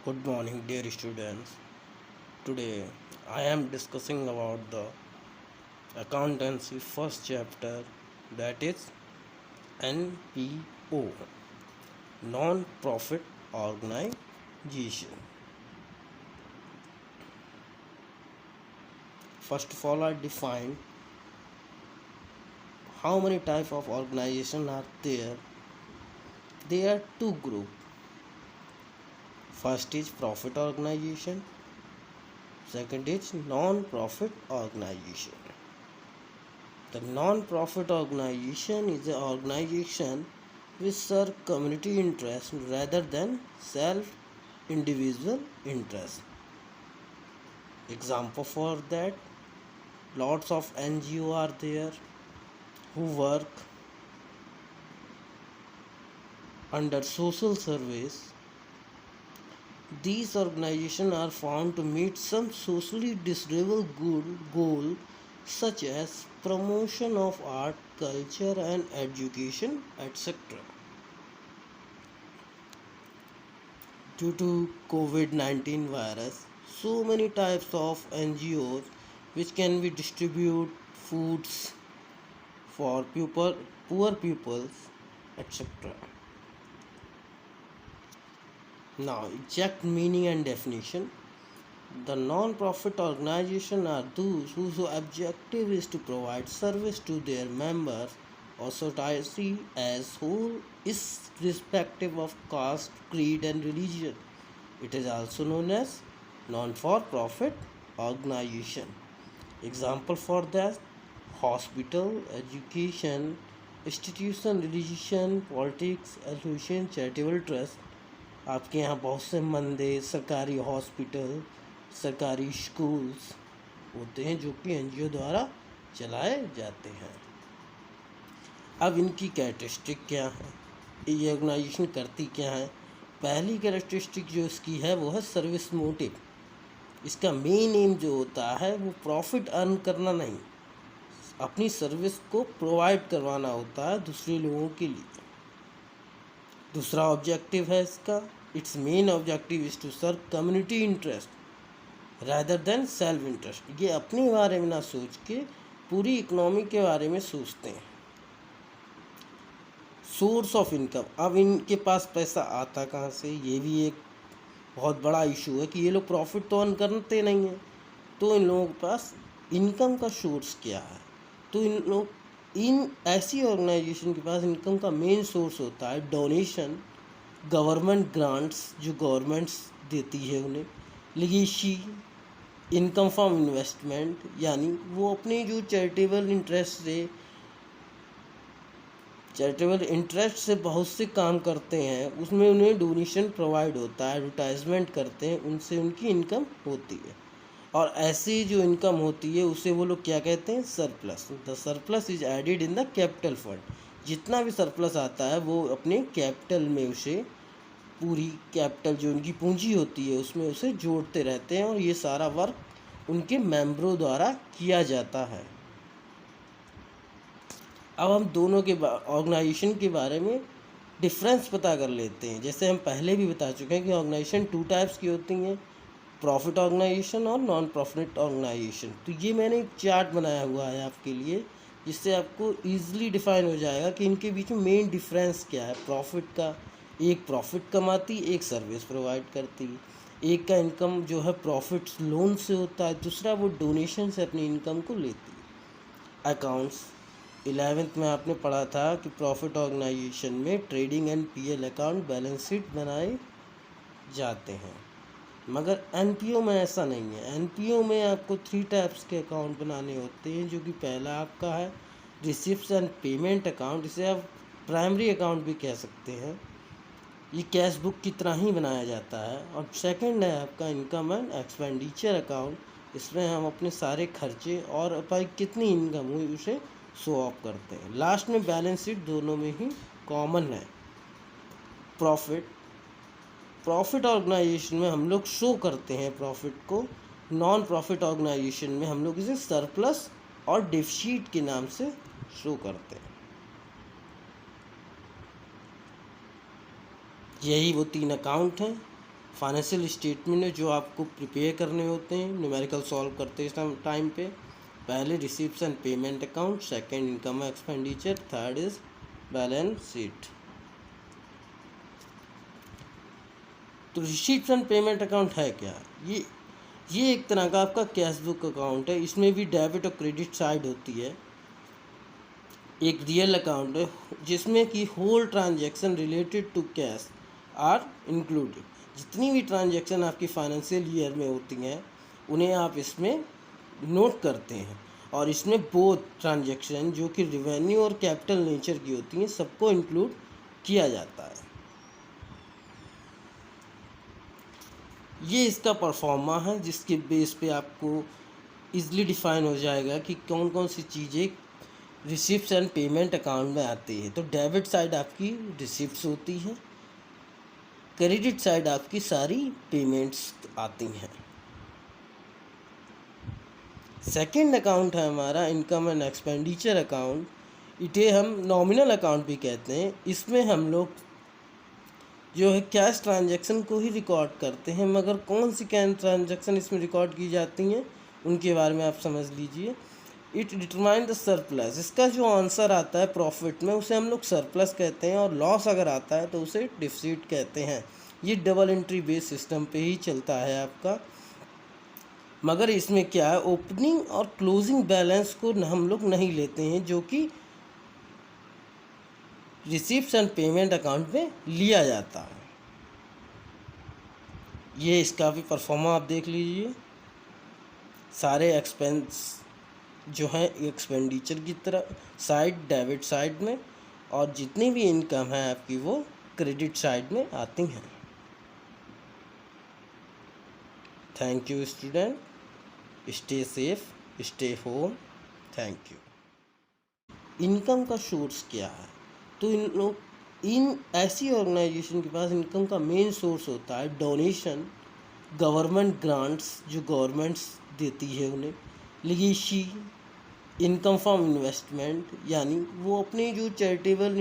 Good morning, dear students. Today I am discussing about the accountancy first chapter, that is NPO, non profit organization. First of all, I define how many type of organization are there. There are two group. First is profit organization, second is non profit organization. The non-profit organization is an organization which serve community interest rather than self-individual interest. Example for that, lots of NGO are there who work under social service. These organizations are found to meet some socially desirable goal such as promotion of art, culture and education, etc. Due to COVID-19 virus, so many types of NGOs which can be distribute foods for poor pupils, etc. Now, exact meaning and definition. The non-profit organization are those whose objective is to provide service to their members or society as whole, irrespective of caste, creed, and religion. It is also known as non-for-profit organization. Example for that: hospital, education, institution, religion, politics, association, charitable trust. आपके यहाँ बहुत से मंदिर, सरकारी hospital, सरकारी schools होते हैं जो कि एनजीओ द्वारा चलाए जाते हैं। अब इनकी कैरेक्टरिस्टिक क्या है, ये ऑर्गेनाइजेशन करती क्या है। पहली कैरेक्टरिस्टिक जो इसकी है वो है सर्विस मोटिव। इसका मेन एम जो होता है वो प्रॉफिट अर्न करना नहीं, अपनी सर्विस को प्रोवाइड करवाना होता है दूसरे लोगों के लिए। दूसरा ऑब्जेक्टिव है इसका, its main objective is to serve community interest rather than self interest. ये अपने बारे में ना सोच के पूरी इकोनॉमी के बारे में सोचते हैं। सोर्स ऑफ इनकम, अब इनके पास पैसा आता कहाँ से, ये भी एक बहुत बड़ा इशू है कि ये लोग प्रॉफिट तो अर्न करते नहीं हैं, तो इन लोगों के पास इनकम का सोर्स क्या है। तो इन ऐसी ऑर्गेनाइजेशन के पास इनकम का मेन सोर्स होता है डोनेशन, गवर्नमेंट ग्रांट्स जो गवर्नमेंट्स देती है उन्हें, लीगेसी, इनकम फ्रॉम इन्वेस्टमेंट, यानी वो अपने जो चैरिटेबल इंटरेस्ट से बहुत से काम करते हैं, उसमें उन्हें डोनेशन प्रोवाइड होता है, एडवर्टाइजमेंट करते हैं, उनसे उनकी इनकम होती है। और ऐसी जो इनकम होती है उसे वो लोग क्या कहते हैं, surplus. The surplus is added in the capital fund. जितना भी सरप्लस आता है वो अपने कैपिटल में उसे, पूरी कैपिटल जो उनकी पूंजी होती है उसमें उसे जोड़ते रहते हैं, और ये सारा वर्क उनके मेंबरों द्वारा किया जाता है। अब हम दोनों के ऑर्गेनाइजेशन के बारे में डिफरेंस पता कर लेते हैं। जैसे हम पहले भी बता चुके हैं कि ऑर्गेनाइजेशन टू टाइप्स की होती हैं, प्रॉफिट ऑर्गेनाइजेशन और नॉन प्रॉफिट ऑर्गेनाइजेशन। तो ये मैंने एक चार्ट बनाया हुआ है आपके लिए, जिससे आपको ईजिली डिफाइन हो जाएगा कि इनके बीच में मेन डिफरेंस क्या है। प्रॉफिट का, एक प्रॉफिट कमाती, एक सर्विस प्रोवाइड करती। एक का इनकम जो है प्रॉफिट लोन से होता है, दूसरा वो डोनेशन से अपनी इनकम को लेती है। अकाउंट्स, 11th में आपने पढ़ा था कि प्रॉफिट ऑर्गेनाइजेशन में trading and PL account, balance sheet बनाए जाते हैं, मगर एनपीओ में ऐसा नहीं है। एनपीओ में आपको 3 टाइप्स के अकाउंट बनाने होते हैं, जो कि पहला आपका है रिसिप्ट्स एंड पेमेंट अकाउंट, इसे आप प्राइमरी अकाउंट भी कह सकते हैं, ये कैश बुक की तरह ही बनाया जाता है। और सेकंड है आपका इनकम एंड एक्सपेंडिचर अकाउंट, इसमें हम अपने सारे खर्चे और अपनी कितनी इनकम हुई उसे शो ऑफ करते हैं। लास्ट में बैलेंस शीट दोनों में ही कॉमन है। प्रॉफिट ऑर्गेनाइजेशन में हम लोग शो करते हैं प्रॉफिट को, नॉन प्रॉफिट ऑर्गेनाइजेशन में हम लोग इसे सरप्लस और डिफिसिट के नाम से शो करते हैं। यही वो 3 अकाउंट हैं। फाइनेंशियल स्टेटमेंट जो आपको प्रिपेयर करने होते हैं न्यूमेरिकल सॉल्व करते टाइम पे, पहले receipts and payment account, second income expenditure, third is balance sheet. तो रिसीप्ट्स एंड पेमेंट अकाउंट है क्या? ये एक तरह का आपका कैश बुक अकाउंट है। इसमें भी डेबिट और क्रेडिट साइड होती है। एक रियल अकाउंट है जिसमें कि whole transaction related to cash are included. जितनी भी ट्रांजैक्शन आपकी फाइनेंशियल ईयर में होती हैं उन्हें आप इसमें नोट करते हैं, और इसमें बोथ ट्रांजैक्शन जो कि रिवेन्यू और कैपिटल नेचर की होती हैं सबको इंक्लूड किया जाता है। ये इसका परफॉर्मा है जिसके बेस पे आपको इजीली डिफाइन हो जाएगा कि कौन कौन सी चीज़ें रिसिप्ट्स एंड पेमेंट अकाउंट में आती है। तो डेबिट साइड आपकी रिसिप्ट्स होती है, क्रेडिट साइड आपकी सारी पेमेंट्स आती हैं। सेकंड अकाउंट है हमारा इनकम एंड एक्सपेंडिचर अकाउंट। इसे हम नॉमिनल अकाउंट भी कहते हैं। इसमें हम लोग जो है कैश ट्रांजैक्शन को ही रिकॉर्ड करते हैं, मगर कौन सी कैश ट्रांजैक्शन इसमें रिकॉर्ड की जाती हैं उनके बारे में आप समझ लीजिए। It determine the surplus. इसका जो आंसर आता है प्रॉफिट में उसे हम लोग सरप्लस कहते हैं, और लॉस अगर आता है तो उसे डिफिसिट कहते हैं। ये डबल एंट्री बेस सिस्टम पे ही चलता है आपका। मगर इसमें क्या है, ओपनिंग और क्लोजिंग बैलेंस को हम लोग नहीं लेते हैं, जो कि रिसीप्ट्स एंड पेमेंट अकाउंट में लिया जाता है। ये इसका भी परफॉर्मा आप देख लीजिए। सारे एक्सपेंस जो है एक्सपेंडिचर की तरफ साइड डेबिट साइड में, और जितनी भी इनकम है आपकी वो क्रेडिट साइड में आती हैं। Thank you student, stay safe, stay home, thank you. Income का सोर्स क्या है? तो इन ऐसी ऑर्गेनाइजेशन के पास इनकम का मेन सोर्स होता है डोनेशन, गवर्नमेंट ग्रांट्स जो गवर्नमेंट्स देती है उन्हें, लीगेसी, इनकम फ्रॉम इन्वेस्टमेंट, यानी वो अपने जो चैरिटेबल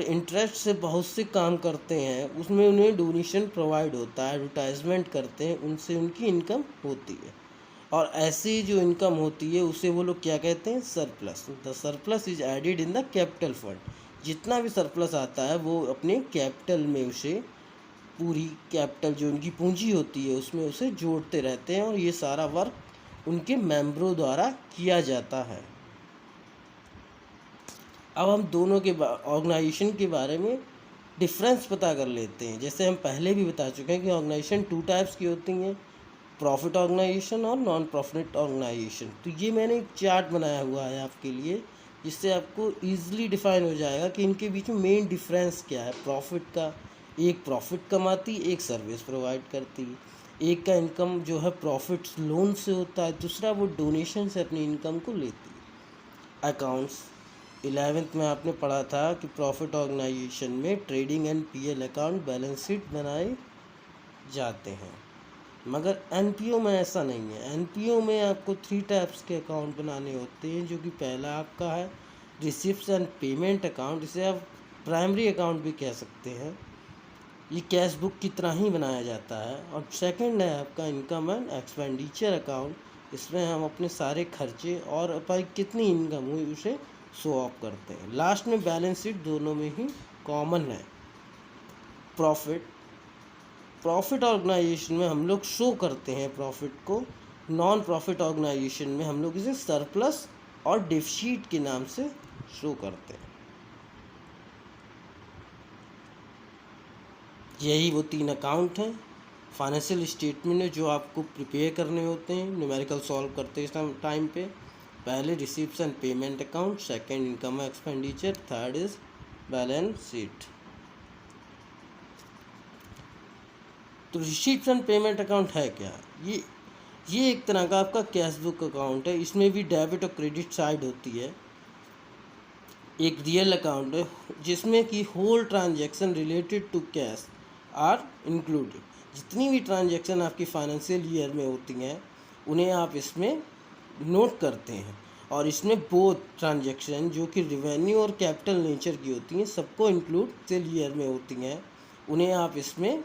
इंटरेस्ट से बहुत से काम करते हैं, उसमें उन्हें डोनेशन प्रोवाइड होता है, एडवर्टाइजमेंट करते हैं, उनसे उनकी इनकम होती है। और ऐसी जो इनकम होती है उसे वो लोग क्या कहते हैं? Surplus. The surplus is added in the capital fund. जितना भी सरप्लस आता है वो अपने कैपिटल में उसे, पूरी कैपिटल जो उनकी पूंजी होती है उसमें उसे जोड़ते रहते हैं, और ये सारा वर्क उनके मेंबरों द्वारा किया जाता है। अब हम दोनों के ऑर्गेनाइजेशन के बारे में डिफरेंस पता कर लेते हैं। जैसे हम पहले भी बता चुके हैं कि ऑर्गेनाइजेशन 2 टाइप्स की होती हैं, प्रॉफिट ऑर्गेनाइजेशन और नॉन प्रॉफिट ऑर्गेनाइजेशन। तो ये मैंने एक चार्ट बनाया हुआ है आपके लिए, जिससे आपको ईजिली डिफाइन हो जाएगा कि इनके बीच में मेन डिफरेंस क्या है। प्रॉफिट का, एक प्रॉफिट कमाती, एक सर्विस प्रोवाइड करती। एक का इनकम जो है प्रॉफिट लोन से होता है, दूसरा वो डोनेशन से अपनी इनकम को लेती है। अकाउंट्स 11th में आपने पढ़ा था कि प्रॉफिट ऑर्गेनाइजेशन में trading and PL account, balance sheet बनाए जाते हैं, मगर एनपीओ में ऐसा नहीं है। एनपीओ में आपको 3 टाइप्स के अकाउंट बनाने होते हैं, जो कि पहला आपका है रिसिप्ट्स एंड पेमेंट अकाउंट, इसे आप प्राइमरी अकाउंट भी कह सकते हैं। ये कैश बुक की तरह ही बनाया जाता है। और सेकंड है आपका इनकम एंड एक्सपेंडिचर अकाउंट। इसमें हम अपने सारे खर्चे और अपन कितनी इनकम हुई उसे शो ऑफ करते हैं। लास्ट में बैलेंस शीट दोनों में ही कॉमन है। प्रॉफिट ऑर्गेनाइजेशन में हम लोग शो करते हैं प्रॉफिट को, नॉन प्रॉफिट ऑर्गेनाइजेशन में हम लोग इसे सरप्लस और डिफिसिट के नाम से शो करते हैं। यही वो 3 अकाउंट हैं फाइनेंशियल स्टेटमेंट जो आपको प्रिपेयर करने होते हैं न्यूमेरिकल सॉल्व करते टाइम पे। पहले receipts and payment account, second income expenditure, third is balance sheet. तो रिसीप्ट्स एंड पेमेंट अकाउंट है क्या? ये एक तरह का आपका कैश बुक अकाउंट है। इसमें भी डेबिट और क्रेडिट साइड होती है। एक रियल अकाउंट है जिसमें कि whole transaction related to cash are included. जितनी भी ट्रांजैक्शन आपकी फाइनेंशियल ईयर में होती हैं उन्हें आप इसमें नोट करते हैं, और इसमें बोथ ट्रांजैक्शन जो कि रेवेन्यू और कैपिटल नेचर की होती हैं सबको इंक्लूड सेल ईयर में होती हैं, उन्हें आप इसमें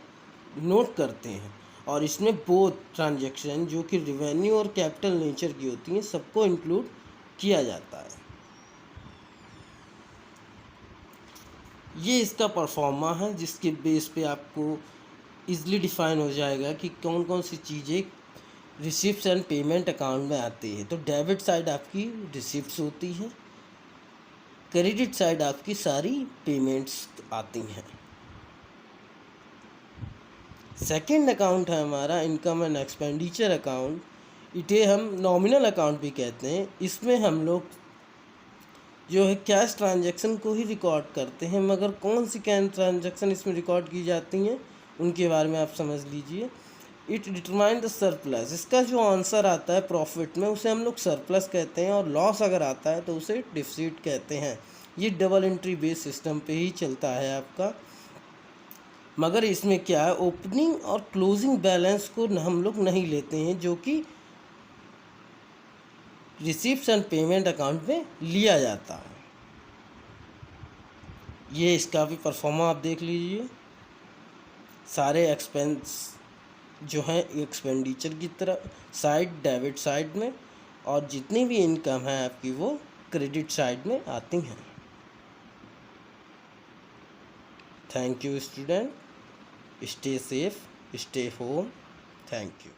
नोट करते हैं। और इसमें बोथ ट्रांजैक्शन जो कि रेवेन्यू और कैपिटल नेचर की होती हैं सबको इंक्लूड किया जाता है। ये इसका परफॉर्मा है जिसके बेस पे आपको इजली डिफाइन हो जाएगा कि कौन कौन सी चीज़ें रिसिप्ट्स एंड पेमेंट अकाउंट में आती है। तो डेबिट साइड आपकी रिसिप्ट्स होती है, क्रेडिट साइड आपकी सारी पेमेंट्स आती हैं। सेकंड अकाउंट है हमारा इनकम एंड एक्सपेंडिचर अकाउंट। इसे हम नॉमिनल अकाउंट भी कहते हैं। इसमें हम लोग जो है कैश ट्रांजैक्शन को ही रिकॉर्ड करते हैं, मगर कौन सी कैश ट्रांजैक्शन इसमें रिकॉर्ड की जाती हैं उनके बारे में आप समझ लीजिए। इट डिटरमाइन द सरप्लस, इसका जो आंसर आता है प्रॉफिट में उसे हम लोग सरप्लस कहते हैं, और लॉस अगर आता है तो उसे डिफिसिट कहते हैं। ये डबल एंट्री बेस सिस्टम पे ही चलता है आपका। मगर इसमें क्या है, ओपनिंग और क्लोजिंग बैलेंस को हम लोग नहीं लेते हैं, जो कि रिसीप्ट्स एंड पेमेंट अकाउंट में लिया जाता है। ये इसका भी परफॉर्मा आप देख लीजिए। सारे एक्सपेंस जो है एक्सपेंडिचर की तरफ साइड डेबिट साइड में, और जितनी भी इनकम है आपकी वो क्रेडिट साइड में आती हैं। Thank you student, stay safe, stay home, thank you.